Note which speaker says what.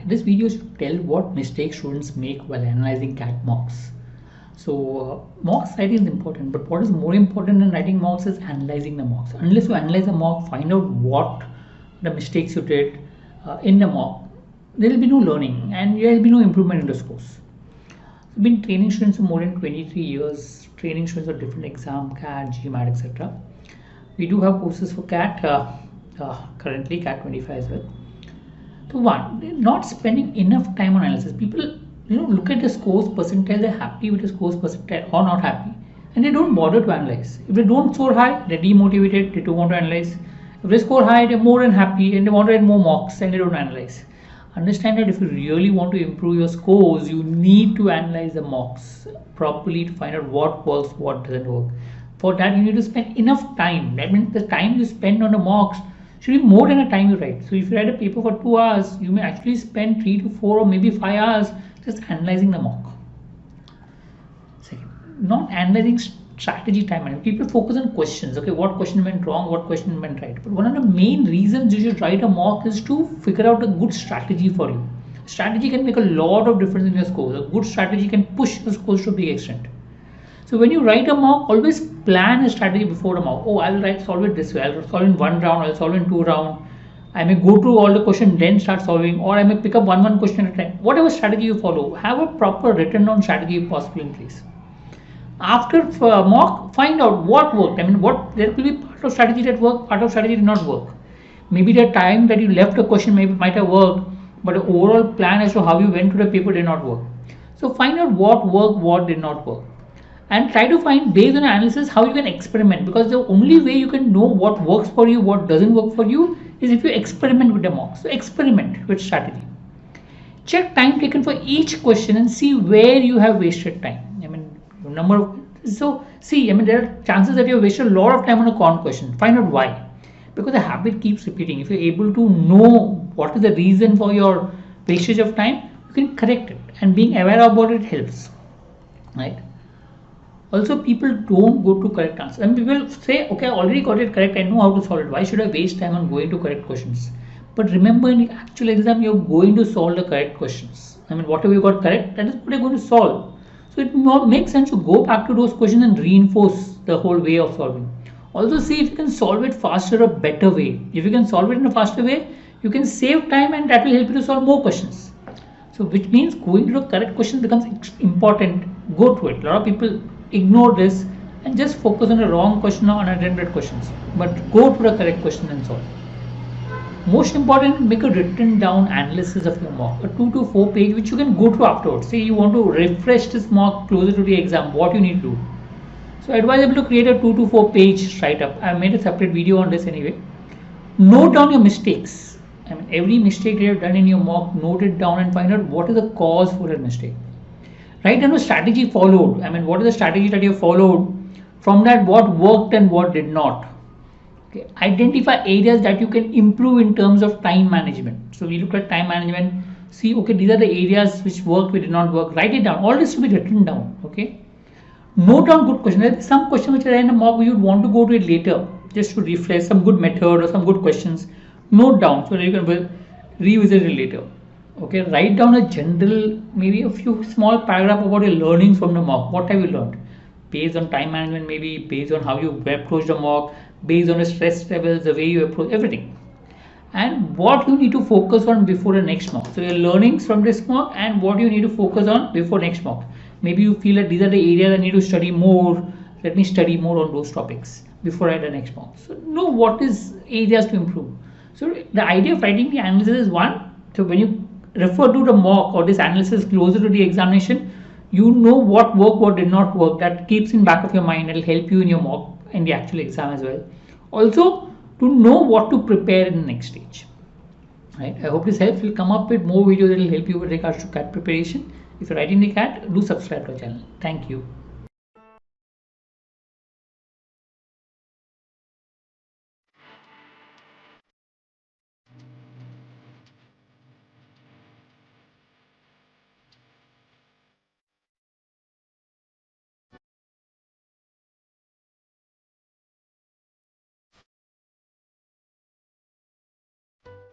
Speaker 1: This video should tell what mistakes students make while analyzing CAT mocks. So mocks writing is important, but what is more important than writing mocks is analyzing the mocks. Unless you analyze a mock, find out what the mistakes you did in the mock, there will be no learning and there will be no improvement in the scores. I've been training students for more than 23 years, training students for different exam, CAT, GMAT, etc. We do have courses for CAT, currently CAT 25 as well. So one, not spending enough time on analysis. People, look at the scores percentile, they're happy with the scores percentile or not happy, and they don't bother to analyze. If they don't score high, they're demotivated, they don't want to analyze. If they score high, they're more than happy and they want to write more mocks and they don't analyze. Understand that if you really want to improve your scores, you need to analyze the mocks properly to find out what works, what doesn't work. For that, you need to spend enough time. That means the time you spend on the mocks should be more than the time you write. So if you write a paper for 2 hours, you may actually spend 3 to 4 or maybe 5 hours just analyzing the mock. Second, not analyzing strategy time management. People focus on questions. Okay, what question went wrong, what question went right. But one of the main reasons you should write a mock is to figure out a good strategy for you. Strategy can make a lot of difference in your scores. A good strategy can push your scores to a big extent. So when you write a mock, always plan a strategy before the mock. Oh, I'll solve it this way. I'll solve in 1 round. I'll solve in 2 rounds. I may go through all the questions, then start solving, or I may pick up one question at a time. Whatever strategy you follow, have a proper written down strategy if possible in place. After mock, find out what worked. There will be part of strategy that worked, part of strategy did not work. Maybe the time that you left a question might have worked, but the overall plan as to how you went through the paper did not work. So find out what worked, what did not work. And try to find, based on analysis, how you can experiment, because the only way you can know what works for you, what doesn't work for you, is if you experiment with the mock. So experiment with strategy. Check time taken for each question and see where you have wasted time. There are chances that you have wasted a lot of time on a con question. Find out why. Because the habit keeps repeating. If you're able to know what is the reason for your wastage of time, you can correct it. And being aware about it helps. Right? Also, people don't go to correct answers. And people say, okay, I already got it correct. I know how to solve it. Why should I waste time on going to correct questions? But remember, in the actual exam, you're going to solve the correct questions. Whatever you got correct, that is what you're going to solve. So it makes sense to go back to those questions and reinforce the whole way of solving. Also, see if you can solve it faster or better way. If you can solve it in a faster way, you can save time and that will help you to solve more questions. So which means going to the correct question becomes important. Go to it. A lot of people ignore this and just focus on the wrong question or unattended questions. But go to the correct question and solve. Most important, make a written down analysis of your mock, a 2 to 4 page which you can go through afterwards. Say you want to refresh this mock closer to the exam, what you need to do. So advisable to create a 2 to 4 page write up. I made a separate video on this anyway. Note down your mistakes. Every mistake that you have done in your mock, note it down and find out what is the cause for that mistake. Write down a strategy followed. What is the strategy that you followed? From that, what worked and what did not. Okay. Identify areas that you can improve in terms of time management. So we look at time management, see, okay, these are the areas which worked, which did not work. Write it down. All this should be written down. Okay. Note down good questions. There are some questions which are in the mock you would want to go to it later, just to refresh some good method or some good questions. Note down so that you can revisit it later. Okay, write down a general, maybe a few small paragraph about your learnings from the mock. What have you learned? Based on time management, maybe based on how you approach the mock, based on the stress levels, the way you approach everything. And what you need to focus on before the next mock. So your learnings from this mock and what you need to focus on before next mock. Maybe you feel that these are the areas I need to study more. Let me study more on those topics before I write the next mock. So know what is areas to improve. So the idea of writing the analysis is one. So when you refer to the mock or this analysis closer to the examination, you know what worked, what did not work. That keeps in back of your mind. It will help you in your mock and the actual exam as well. Also, to know what to prepare in the next stage. Right? I hope this helps. We'll come up with more videos that will help you with regards to CAT preparation. If you're writing the CAT, do subscribe to our channel. Thank you.